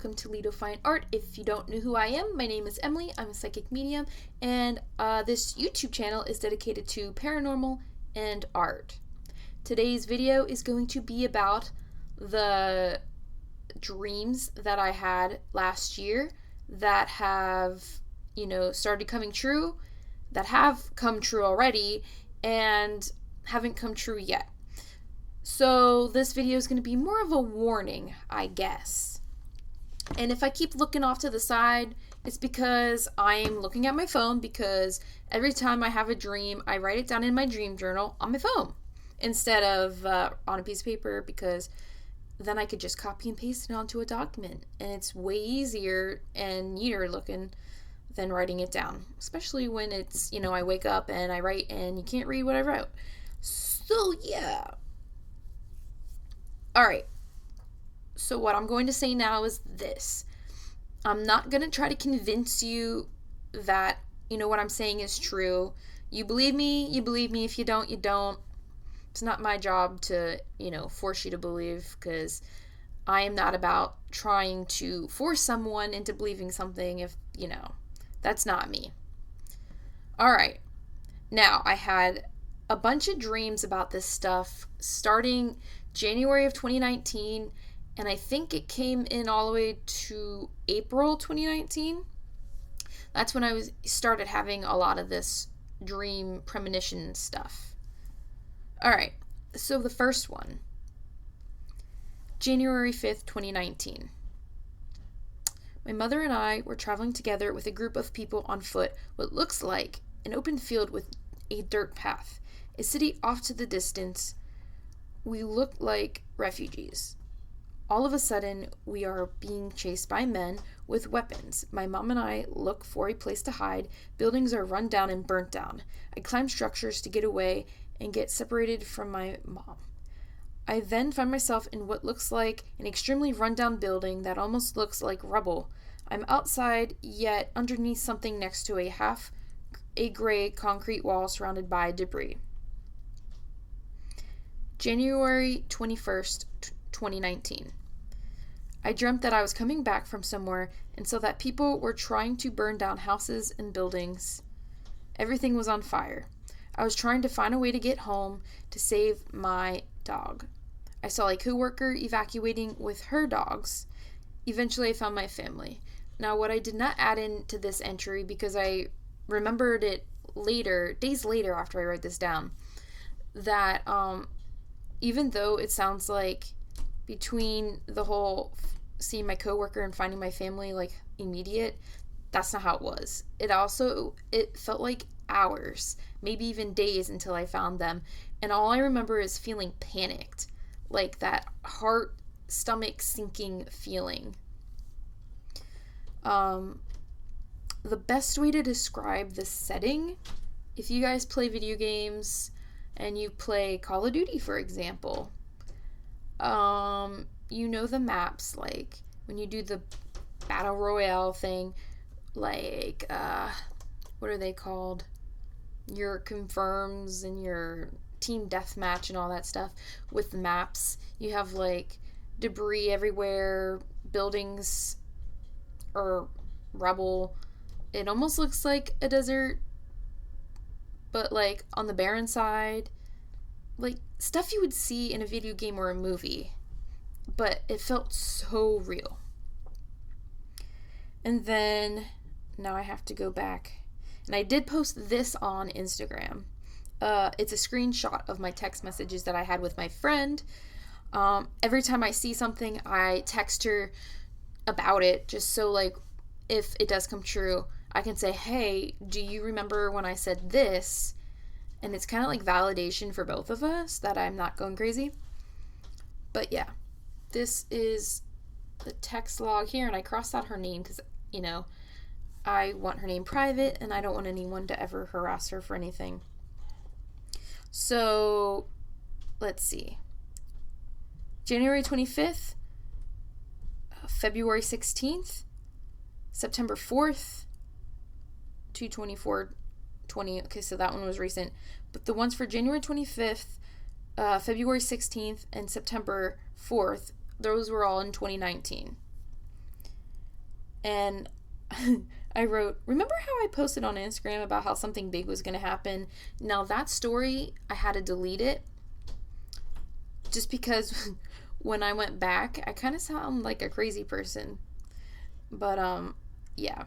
welcome to Lido Fine Art. If you don't know who I am, my name is Emily. I'm a psychic medium, and this YouTube channel is dedicated to paranormal and art. Today's video is going to be about the dreams that I had last year that have, started coming true, that have come true already, and haven't come true yet. So this video is going to be more of a warning, I guess. And if I keep looking off to the side, it's because I'm looking at my phone, because every time I have a dream, I write it down in my dream journal on my phone instead of on a piece of paper, because then I could just copy and paste it onto a document, and it's way easier and neater looking than writing it down, especially when it's, I wake up and I write and you can't read what I wrote. So yeah. Alright, so what I'm going to say now is this. I'm not going to try to convince you that, what I'm saying is true. You believe me, you believe me. If you don't, you don't. It's not my job to, force you to believe, because I am not about trying to force someone into believing something if, that's not me. Alright, now I had a bunch of dreams about this stuff starting January of 2019, and I think it came in all the way to April 2019. That's when I started having a lot of this dream premonition stuff. Alright, so the first one, January 5th, 2019. My mother and I were traveling together with a group of people on foot, what looks like an open field with a dirt path, a city off to the distance. We look like refugees. All of a sudden, we are being chased by men with weapons. My mom and I look for a place to hide. Buildings are run down and burnt down. I climb structures to get away and get separated from my mom. I then find myself in what looks like an extremely rundown building that almost looks like rubble. I'm outside, yet underneath something next to a gray concrete wall surrounded by debris. January 21st, 2019. I dreamt that I was coming back from somewhere and saw that people were trying to burn down houses and buildings. Everything was on fire. I was trying to find a way to get home to save my dog. I saw a coworker evacuating with her dogs. Eventually, I found my family. Now, what I did not add into this entry, because I remembered it later, days later after I wrote this down, that even though it sounds like between the whole seeing my coworker and finding my family like immediate, that's not how it was. It felt like hours, maybe even days until I found them, and all I remember is feeling panicked, like that heart, stomach sinking feeling. The best way to describe the setting, if you guys play video games and you play Call of Duty, for example, the maps, like when you do the Battle Royale thing, like, what are they called? Your confirms and your team deathmatch and all that stuff with the maps. You have like debris everywhere, buildings or rubble. It almost looks like a desert, but like on the barren side, like stuff you would see in a video game or a movie, but it felt so real. And then now I have to go back, and I did post this on Instagram. It's a screenshot of my text messages that I had with my friend. Every time I see something, I text her about it, just so like if it does come true, I can say, hey, do you remember when I said this? And it's kind of like validation for both of us that I'm not going crazy. But yeah, this is the text log here, and I crossed out her name because, I want her name private and I don't want anyone to ever harass her for anything. So, let's see. January 25th, February 16th, September 4th, 2/24/20. Okay, so that one was recent. But the ones for January 25th, February 16th, and September 4th, those were all in 2019. And I wrote, remember how I posted on Instagram about how something big was going to happen? Now, that story, I had to delete it just because when I went back, I kind of sound like a crazy person. But, yeah.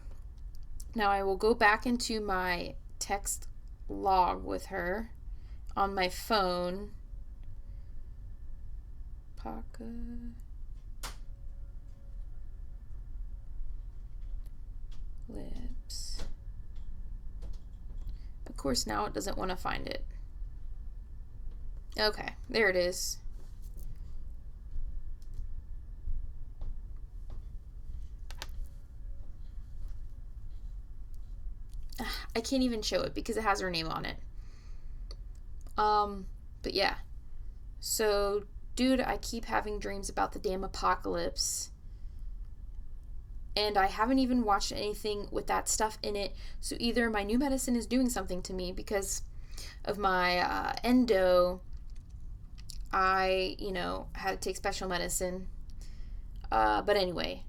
Now, I will go back into my text log with her on my phone. Apocalypse. Of course, now it doesn't want to find it. Okay, there it is. I can't even show it because it has her name on it. But yeah. So, dude, I keep having dreams about the damn apocalypse. And I haven't even watched anything with that stuff in it. So either my new medicine is doing something to me because of my endo. I, had to take special medicine. But anyway,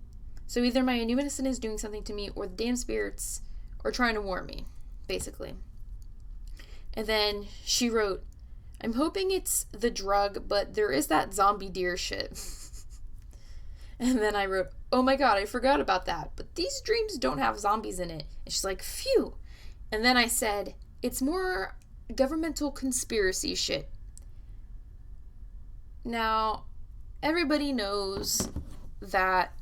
so either my new medicine is doing something to me or the damn spirits are trying to warn me, basically. And then she wrote, I'm hoping it's the drug, but there is that zombie deer shit. And then I wrote, oh my god, I forgot about that. But these dreams don't have zombies in it. And she's like, phew. And then I said, it's more governmental conspiracy shit. Now, everybody knows that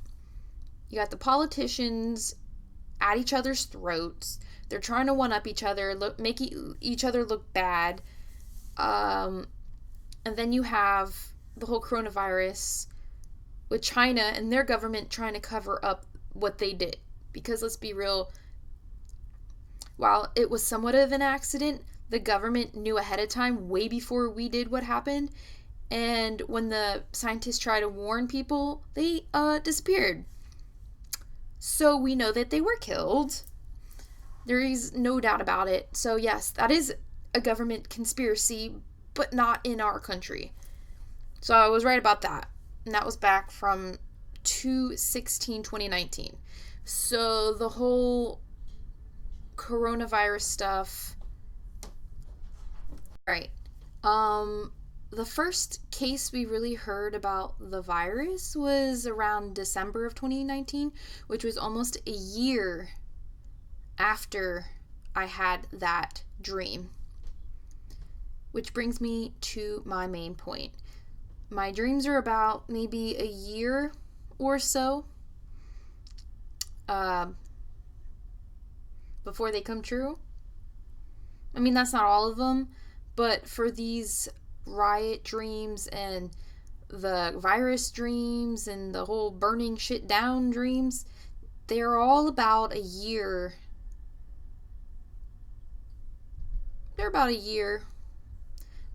you got the politicians at each other's throats. They're trying to one-up each other, make each other look bad. And then you have the whole coronavirus with China and their government trying to cover up what they did. Because let's be real, while it was somewhat of an accident, the government knew ahead of time, way before we did what happened. And when the scientists tried to warn people, they disappeared. So we know that they were killed. There is no doubt about it. So yes, that is a government conspiracy, but not in our country. So I was right about that. And that was back from 2/16/2019. So the whole coronavirus stuff. Right. The first case we really heard about the virus was around December of 2019, which was almost a year after I had that dream. Which brings me to my main point. My dreams are about maybe a year or so before they come true. I mean, that's not all of them, but for these riot dreams and the virus dreams and the whole burning shit down dreams, they're all about a year. They're about a year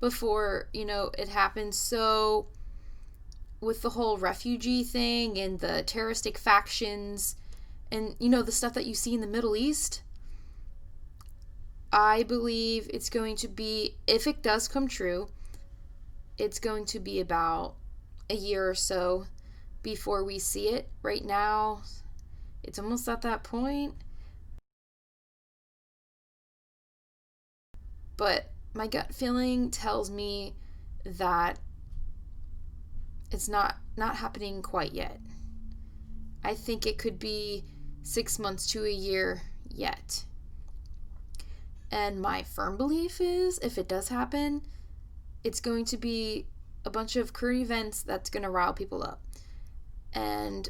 before, it happens. So with the whole refugee thing and the terroristic factions and, the stuff that you see in the Middle East, I believe it's going to be, if it does come true, it's going to be about a year or so before we see it. Right now, it's almost at that point. But my gut feeling tells me that it's not happening quite yet. I think it could be 6 months to a year yet. And my firm belief is, if it does happen, it's going to be a bunch of current events that's going to rile people up. And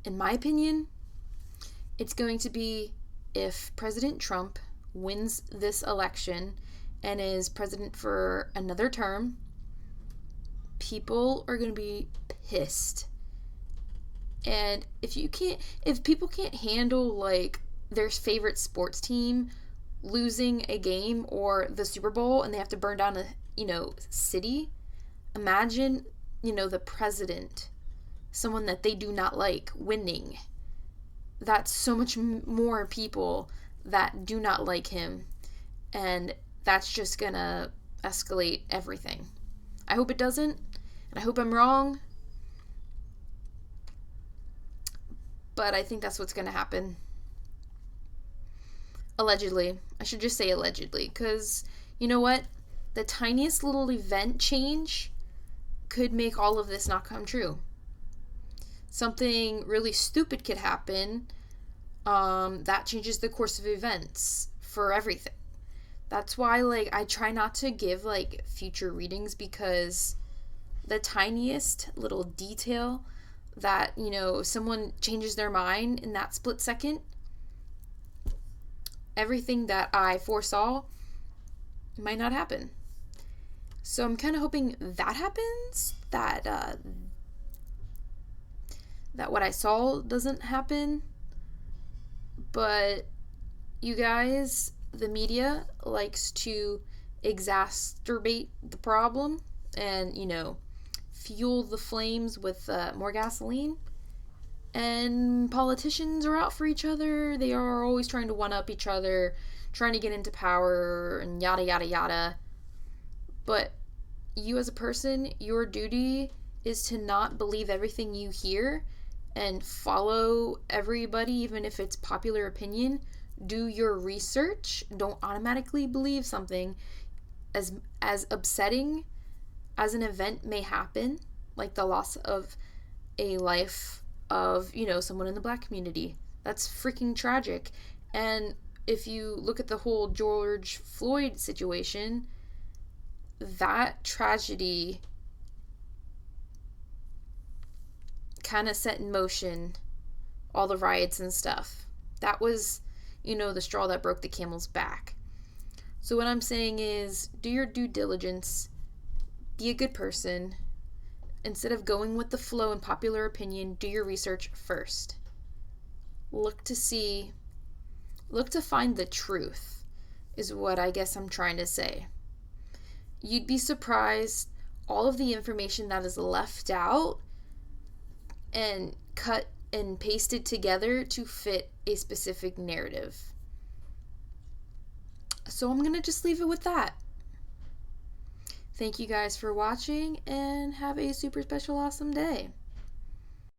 in my opinion, it's going to be if President Trump wins this election and is president for another term, people are going to be pissed. And if people can't handle like their favorite sports team losing a game or the Super Bowl and they have to burn down a city, imagine the president, someone that they do not like, winning. That's so much more people that do not like him, and that's just gonna escalate everything. I hope it doesn't, and I hope I'm wrong, but I think that's what's going to happen. Allegedly. I should just say allegedly, because you know what? The tiniest little event change could make all of this not come true. Something really stupid could happen that changes the course of events for everything. That's why, like, I try not to give, like, future readings, because the tiniest little detail that, you know, someone changes their mind in that split second, everything that I foresaw might not happen. So I'm kind of hoping that happens, that what I saw doesn't happen. But you guys, the media likes to exacerbate the problem and, you know, fuel the flames with more gasoline. And politicians are out for each other. They are always trying to one-up each other, trying to get into power, and yada, yada, yada. But you as a person, your duty is to not believe everything you hear and follow everybody, even if it's popular opinion. Do your research. Don't automatically believe something. As upsetting as an event may happen, like the loss of a life of, you know, someone in the Black community. That's freaking tragic. And if you look at the whole George Floyd situation, that tragedy kind of set in motion all the riots and stuff. That was, you know, the straw that broke the camel's back. So what I'm saying is, do your due diligence, be a good person. Instead of going with the flow and popular opinion, do your research first. Look to find the truth, is what I guess I'm trying to say. You'd be surprised all of the information that is left out and cut and pasted together to fit a specific narrative. So I'm going to just leave it with that. Thank you guys for watching, and have a super special awesome day.